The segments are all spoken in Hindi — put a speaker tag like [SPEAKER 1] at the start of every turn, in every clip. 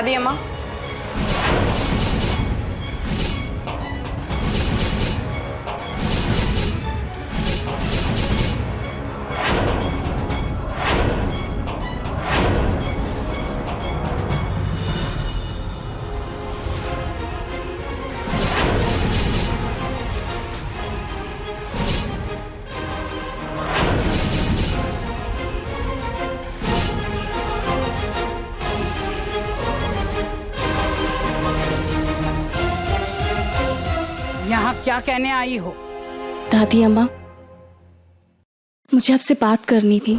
[SPEAKER 1] दादी अम्मा।
[SPEAKER 2] यहाँ क्या कहने आई हो?
[SPEAKER 3] दादी अम्मा, मुझे आपसे बात करनी थी।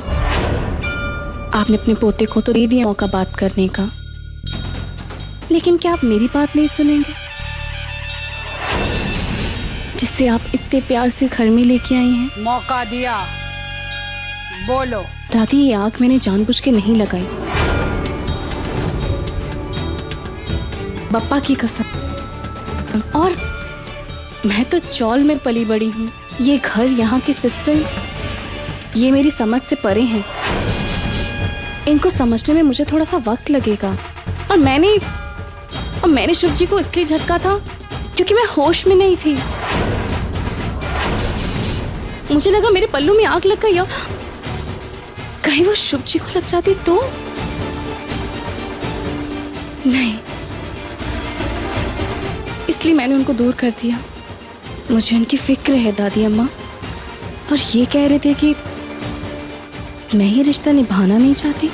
[SPEAKER 3] आपने अपने पोते को तो दे दिया मौका बात करने का, लेकिन क्या आप मेरी बात नहीं सुनेंगे, जिससे आप इतने प्यार से घर में लेके आई हैं?
[SPEAKER 2] मौका दिया, बोलो।
[SPEAKER 3] दादी, ये आग मैंने जानबूझ के नहीं लगाई, बप्पा की कसम। और मैं तो चौल में पली बड़ी हूँ। ये घर, यहाँ के सिस्टम, ये मेरी समझ से परे हैं। इनको समझने में मुझे थोड़ा सा वक्त लगेगा। और मैंने शिव जी को इसलिए झटका था क्योंकि मैं होश में नहीं थी। मुझे लगा मेरे पल्लू में आग लग गई और कहीं वो शिव जी को लग जाती तो। नहीं, इसलिए मैंने उनको दूर कर दिया। मुझे उनकी फिक्र है दादी अम्मा। और ये कह रहे थे कि मैं ये रिश्ता निभाना नहीं चाहती।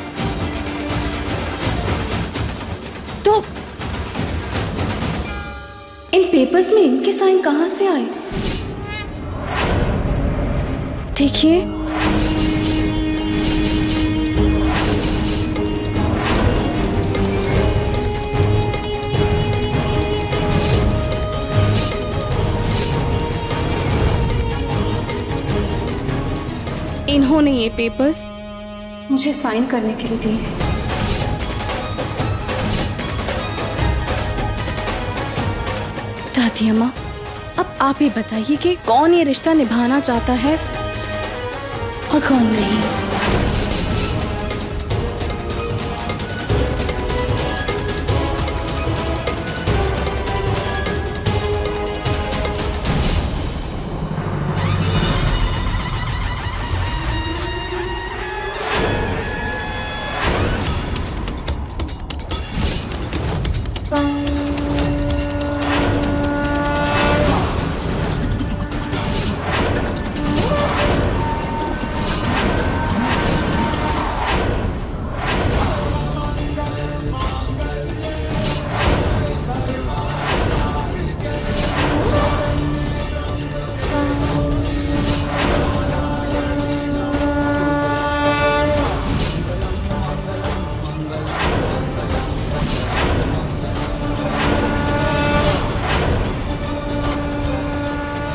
[SPEAKER 3] तो इन पेपर्स में इनके साइन कहां से आए? देखिए, इन्होंने ये पेपर्स मुझे साइन करने के लिए दिए। दादी अम्मा, अब आप ही बताइए कि कौन ये रिश्ता निभाना चाहता है और कौन नहीं।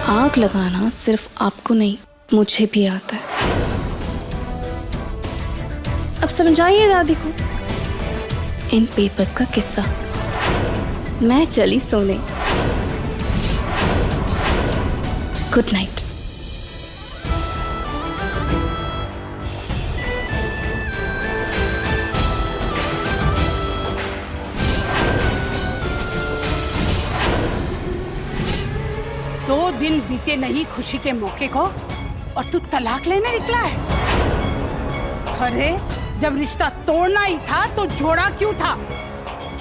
[SPEAKER 3] आग लगाना सिर्फ आपको नहीं, मुझे भी आता है। अब समझाइए दादी को इन पेपर्स का किस्सा। मैं चली सोने। Good night.
[SPEAKER 2] दो दिन बीते नहीं खुशी के मौके को और तू तलाक लेने निकला है? अरे, जब रिश्ता तोड़ना ही था तो जोड़ा क्यों था?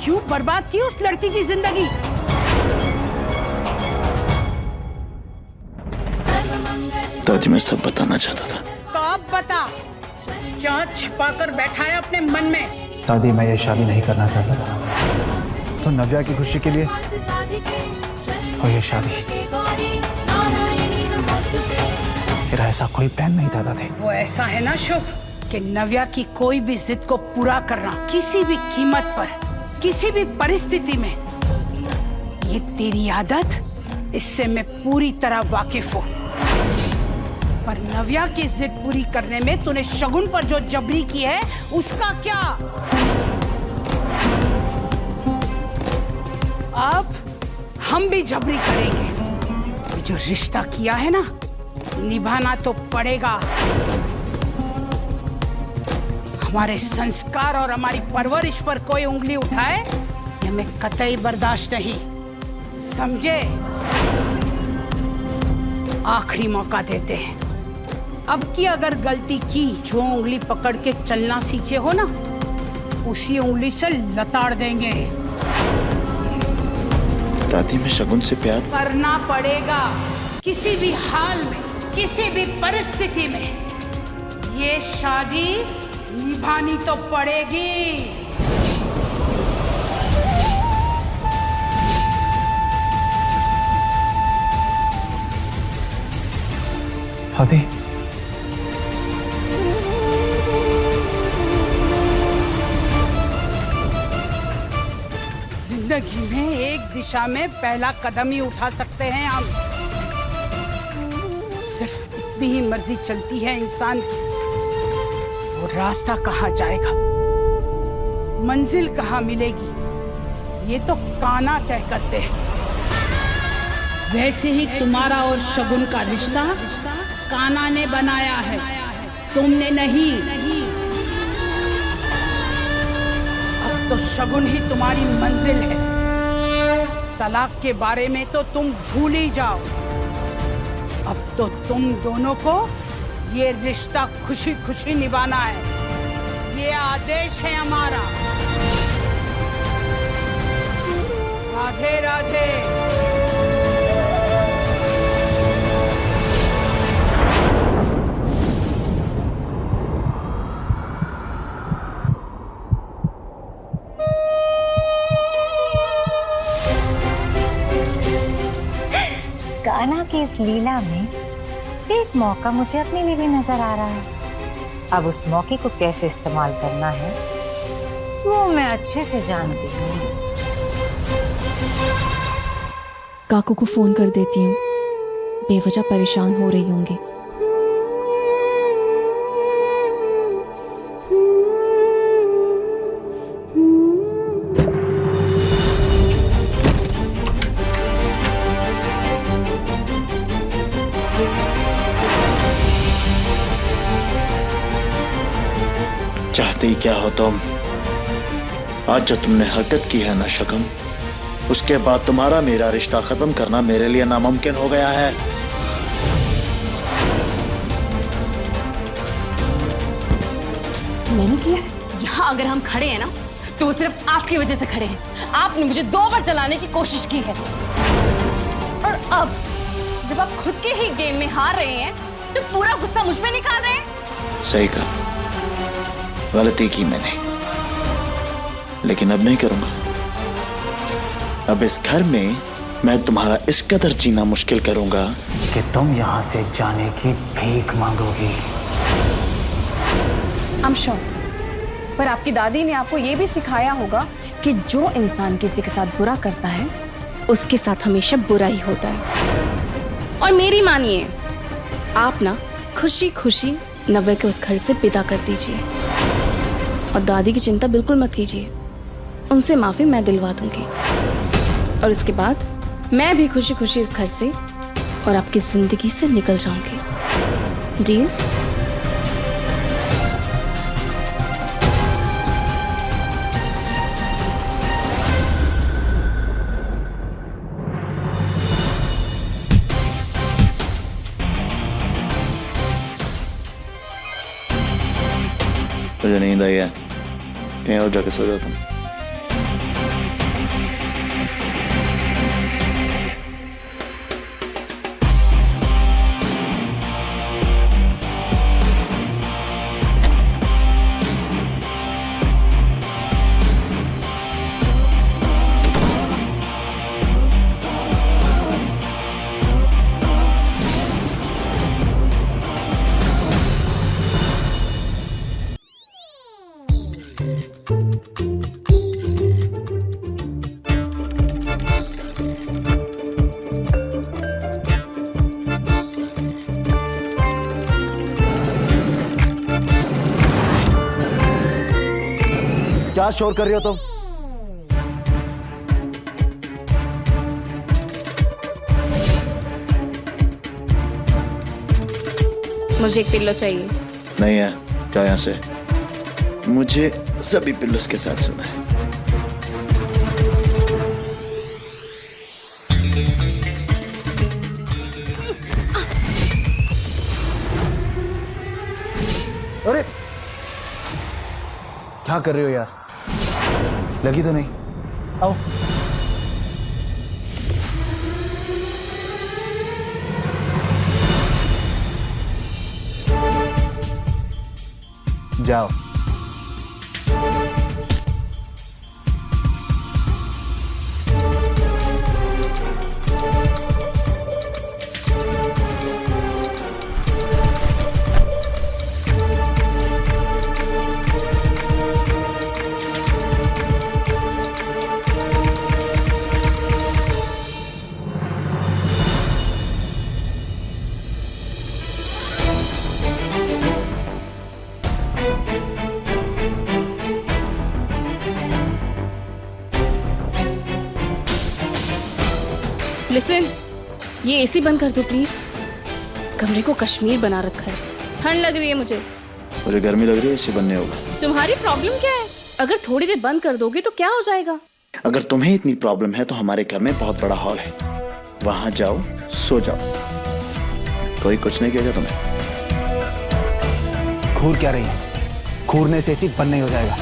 [SPEAKER 2] क्यों बर्बाद की उस लड़की की जिंदगी?
[SPEAKER 4] दादी, मैं सब बताना चाहता था।
[SPEAKER 2] तो अब बता, क्या छिपा कर बैठा है अपने मन में?
[SPEAKER 5] दादी, मैं ये शादी नहीं करना चाहता था, तो नव्या की खुशी के लिए और ये शादी, मेरा ऐसा कोई प्लान नहीं था दादी।
[SPEAKER 2] वो ऐसा है ना शुभ कि नव्या की कोई भी जिद को पूरा करना किसी भी कीमत पर, किसी भी परिस्थिति में, ये तेरी आदत, इससे मैं पूरी तरह वाकिफ हूँ। पर नव्या की जिद पूरी करने में तूने शगुन पर जो जबरी की है, उसका क्या? अब हम भी जबरी करेंगे। जो रिश्ता किया है ना, निभाना तो पड़ेगा। हमारे संस्कार और हमारी परवरिश पर कोई उंगली उठाए, ये मैं कतई बर्दाश्त नहीं। समझे? आखिरी मौका देते हैं। अब की अगर गलती की, जो उंगली पकड़ के चलना सीखे हो ना, उसी उंगली से लताड़ देंगे।
[SPEAKER 4] दादी में शगुन से प्यार
[SPEAKER 2] करना पड़ेगा, किसी भी हाल में, किसी भी परिस्थिति में। ये शादी निभानी तो पड़ेगी।
[SPEAKER 5] शादी?
[SPEAKER 2] जिंदगी में एक दिशा में पहला कदम ही उठा सकते हैं हम। सिर्फ इतनी ही मर्जी चलती है इंसान की। वो रास्ता कहाँ जाएगा, मंजिल कहाँ मिलेगी, ये तो काना तय करते हैं। वैसे ही तुम्हारा और शगुन का रिश्ता काना ने बनाया है, तुमने नहीं। अब तो शगुन ही तुम्हारी मंजिल है। तलाक के बारे में तो तुम भूल ही जाओ। अब तो तुम दोनों को ये रिश्ता खुशी खुशी निभाना है। ये आदेश है हमारा। राधे राधे।
[SPEAKER 1] कान्हा की इस लीला में एक मौका मुझे अपने लिए भी नजर आ रहा है। अब उस मौके को कैसे इस्तेमाल करना है वो मैं अच्छे से जानती हूँ।
[SPEAKER 3] काकू को फोन कर देती हूँ, बेवजह परेशान हो रही होंगी।
[SPEAKER 4] चाहते ही क्या हो तुम? आज जो तुमने हरकत की है ना शगुन, उसके बाद तुम्हारा मेरा रिश्ता खत्म करना मेरे लिए नामुमकिन हो गया है।
[SPEAKER 3] मैंने किया?
[SPEAKER 6] यहाँ अगर हम खड़े हैं ना, तो वो सिर्फ आपकी वजह से खड़े हैं। आपने मुझे 2 बार जलाने की कोशिश की है, और अब जब आप खुद के ही गेम में हार रहे हैं, तो पूरा गुस्सा मुझ पे निकाल रहे हैं।
[SPEAKER 4] सही कहा, गलती की मैंने, लेकिन अब नहीं करूंगा। अब इस घर में मैं तुम्हारा इस कदर जीना मुश्किल करूंगा
[SPEAKER 5] कि तुम यहाँ से जाने की भीख मांगोगी।
[SPEAKER 6] I'm sure, पर आपकी दादी ने आपको ये भी सिखाया होगा कि जो इंसान किसी के साथ बुरा करता है,
[SPEAKER 3] उसके साथ हमेशा बुरा ही होता है। और मेरी मानिए, आप ना खुशी खुशी नव्या के उस घर से विदा कर दीजिए, और दादी की चिंता बिल्कुल मत कीजिए। उनसे माफी मैं दिलवा दूंगी, और उसके बाद मैं भी खुशी खुशी इस घर से और आपकी जिंदगी से निकल जाऊंगी। डील?
[SPEAKER 4] मुझे नींद आई है, कहीं और जाके सो जाओ तुम।
[SPEAKER 5] क्या शोर कर रही हो तुम?
[SPEAKER 3] मुझे एक पिल्लो चाहिए।
[SPEAKER 4] नहीं है, क्या यहाँ से? मुझे सभी पिल्लूस के साथ सुना है।
[SPEAKER 5] अरे क्या कर रहे हो यार? लगी तो नहीं? आओ। जाओ।
[SPEAKER 3] लिसन, ये एसी बंद कर दो प्लीज। कमरे को कश्मीर बना रखा है, ठंड लग रही है मुझे।
[SPEAKER 4] मुझे गर्मी लग रही है, इसे बनने होगा।
[SPEAKER 3] तुम्हारी प्रॉब्लम क्या है? अगर थोड़ी देर बंद कर दोगे तो क्या हो जाएगा?
[SPEAKER 4] अगर तुम्हें इतनी प्रॉब्लम है तो हमारे घर में बहुत बड़ा हॉल है, वहां जाओ, सो जाओ, कोई कुछ नहीं कहेगा तुम्हें।
[SPEAKER 5] घूर क्या रही है? घूरने से एसी बंद नहीं हो जाएगा।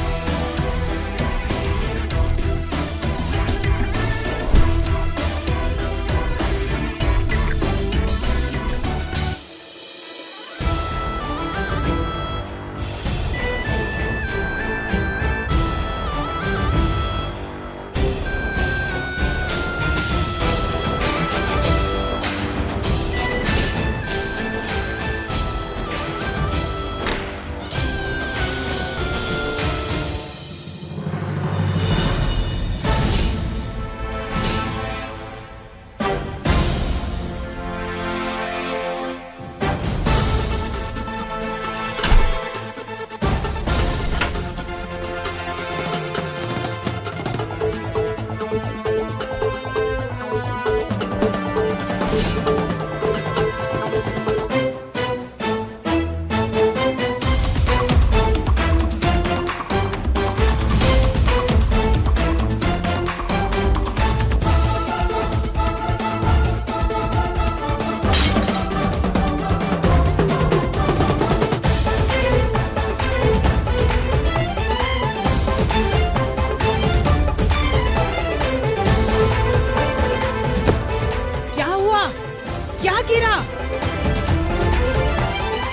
[SPEAKER 2] क्या गिरा?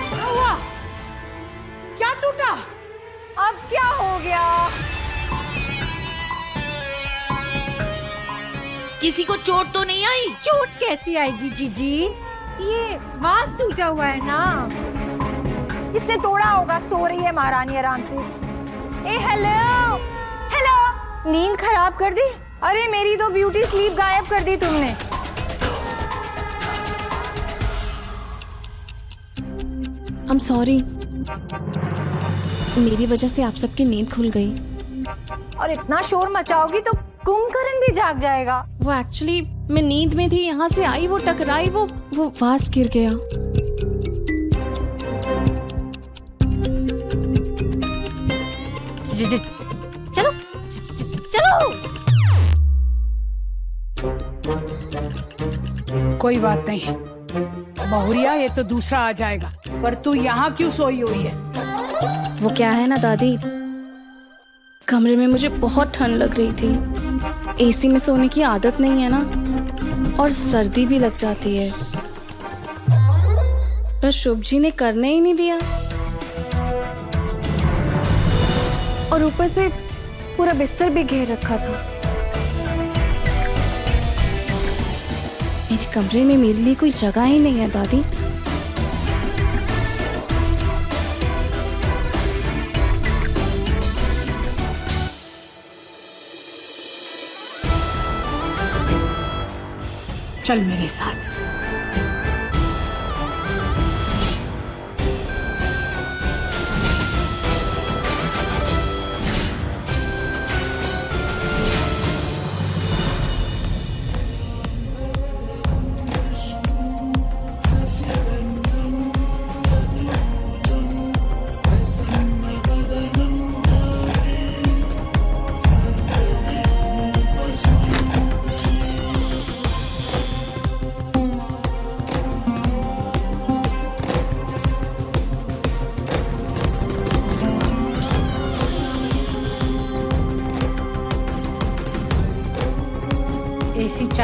[SPEAKER 2] क्या हुआ? क्या टूटा?
[SPEAKER 1] अब क्या हो गया?
[SPEAKER 7] किसी को चोट तो नहीं आई?
[SPEAKER 1] चोट कैसी आएगी जीजी? ये वास टूटा हुआ है ना, इसने तोड़ा होगा। सो रही है महारानी आराम से। ए हेलो हेलो, नींद खराब कर दी। अरे मेरी तो ब्यूटी स्लीप गायब कर दी तुमने।
[SPEAKER 3] I'm sorry, मेरी वजह से आप सबकी नींद खुल गई।
[SPEAKER 1] और इतना शोर मचाओगी तो कुंभकर्ण भी जाग जाएगा।
[SPEAKER 3] वो एक्चुअली मैं नींद में थी, यहाँ से आई, वो टकराई, वो वास गिर गया।
[SPEAKER 1] चलो चलो।
[SPEAKER 2] कोई बात नहीं बहुरिया, ये तो दूसरा आ जाएगा। पर तू यहाँ क्यों सोई हुई है?
[SPEAKER 3] वो क्या है ना दादी, कमरे में मुझे बहुत ठंड लग रही थी। एसी में सोने की आदत नहीं है ना, और सर्दी भी लग जाती है। पर शुभ जी ने करने ही नहीं दिया, और ऊपर से पूरा बिस्तर भी घेर रखा था। मेरे कमरे में मेरे लिए कोई जगह ही नहीं है दादी।
[SPEAKER 2] चल मेरे साथ।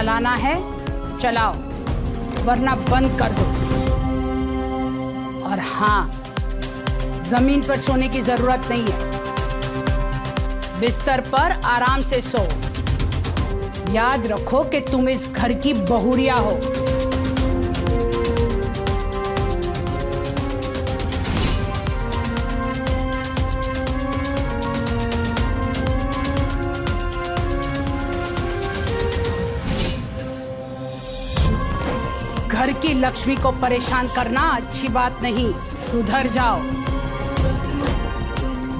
[SPEAKER 2] चलाना है चलाओ, वरना बंद कर दो। और हाँ, जमीन पर सोने की जरूरत नहीं है, बिस्तर पर आराम से सो। याद रखो कि तुम इस घर की बहुरिया हो। घर की लक्ष्मी को परेशान करना अच्छी बात नहीं, सुधर जाओ,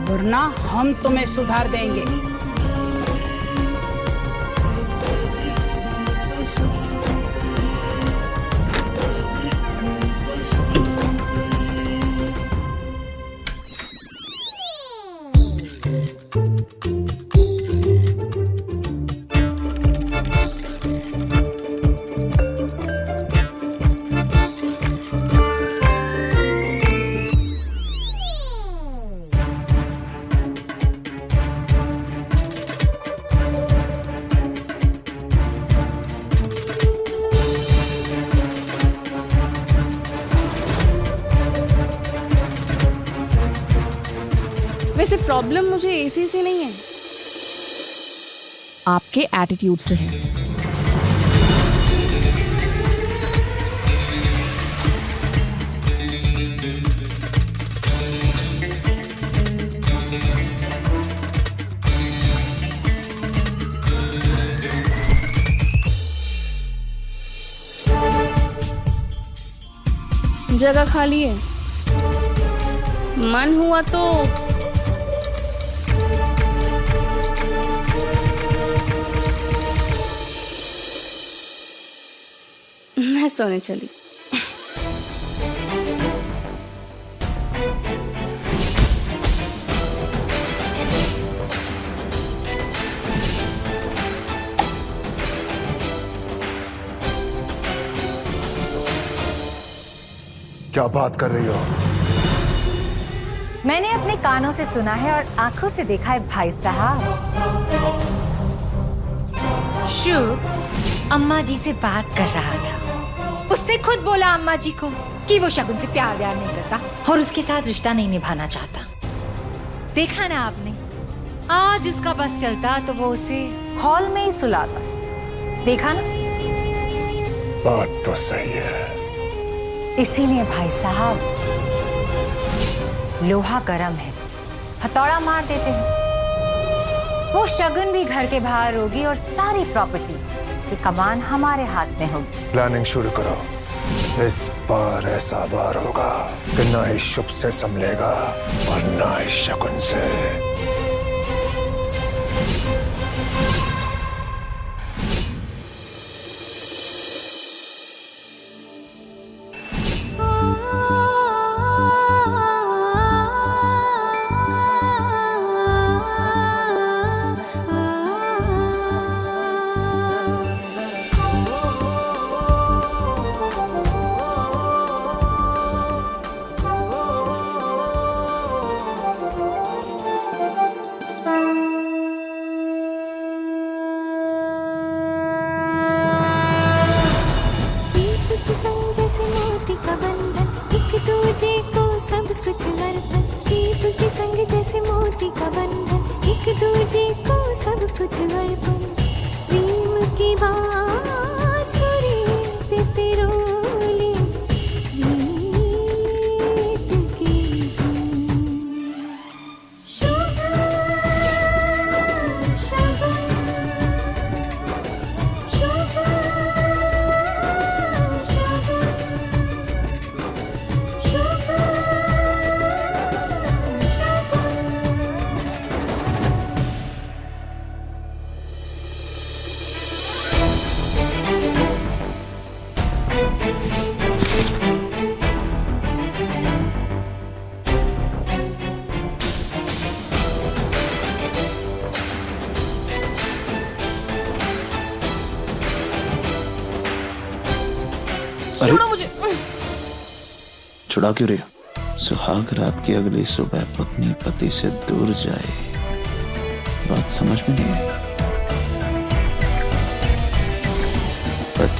[SPEAKER 2] वरना हम तुम्हें सुधार देंगे।
[SPEAKER 3] वैसे प्रॉब्लम मुझे एसी से नहीं है, आपके एटीट्यूड से है। जगह खाली है, मन हुआ तो मैं सोने चली।
[SPEAKER 5] क्या बात कर रही हो?
[SPEAKER 1] मैंने अपने कानों से सुना है और आंखों से देखा है भाई साहब। शुभ अम्मा जी से बात कर रहा था। उसने खुद बोला अम्मा जी को कि वो शगुन से प्यार व्यार नहीं करता और उसके साथ रिश्ता नहीं निभाना चाहता। देखा ना आपने, आज उसका बस चलता तो वो उसे हॉल में ही सुलाता। देखा ना?
[SPEAKER 5] बात तो सही है।
[SPEAKER 1] इसीलिए भाई साहब, लोहा गरम है, हथौड़ा मार देते हैं। वो शगुन भी घर के बाहर होगी और सारी प्रॉपर्टी की कमान हमारे हाथ में होगी।
[SPEAKER 5] प्लानिंग शुरू करो। इस बार ऐसा वार होगा कि ना ही शुभ से संभलेगा और ना ही शगुन से।
[SPEAKER 3] छोड़ो मुझे।
[SPEAKER 4] छुड़ा क्यों रही हो? सुहाग रात की अगली सुबह पत्नी पति से दूर जाए, बात समझ में नहीं आई।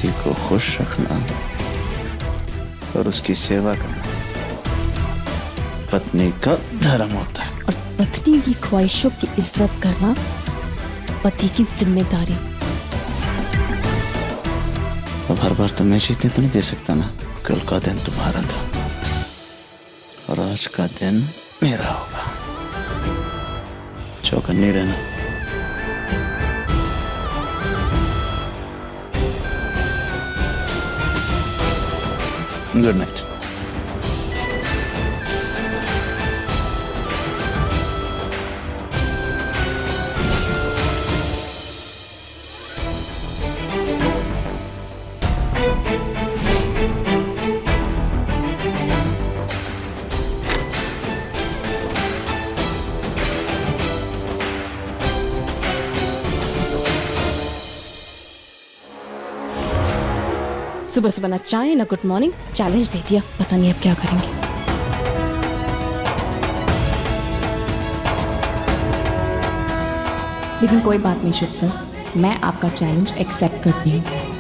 [SPEAKER 4] पति को खुश रखना और उसकी सेवा करना पत्नी का धर्म होता है।
[SPEAKER 3] और पत्नी की ख्वाहिशों की इज्जत करना पति की जिम्मेदारी।
[SPEAKER 4] अब हर बार तो मैं जीतने तो नहीं दे सकता ना। कल का दिन तुम्हारा था और आज का दिन मेरा होगा। चौकन्नी रहना। Good night.
[SPEAKER 3] सुबह सुबह ना चाय ना गुड मॉर्निंग, चैलेंज दे दिया। पता नहीं अब क्या करेंगे। लेकिन कोई बात नहीं शुभ सर, मैं आपका चैलेंज एक्सेप्ट करती हूँ।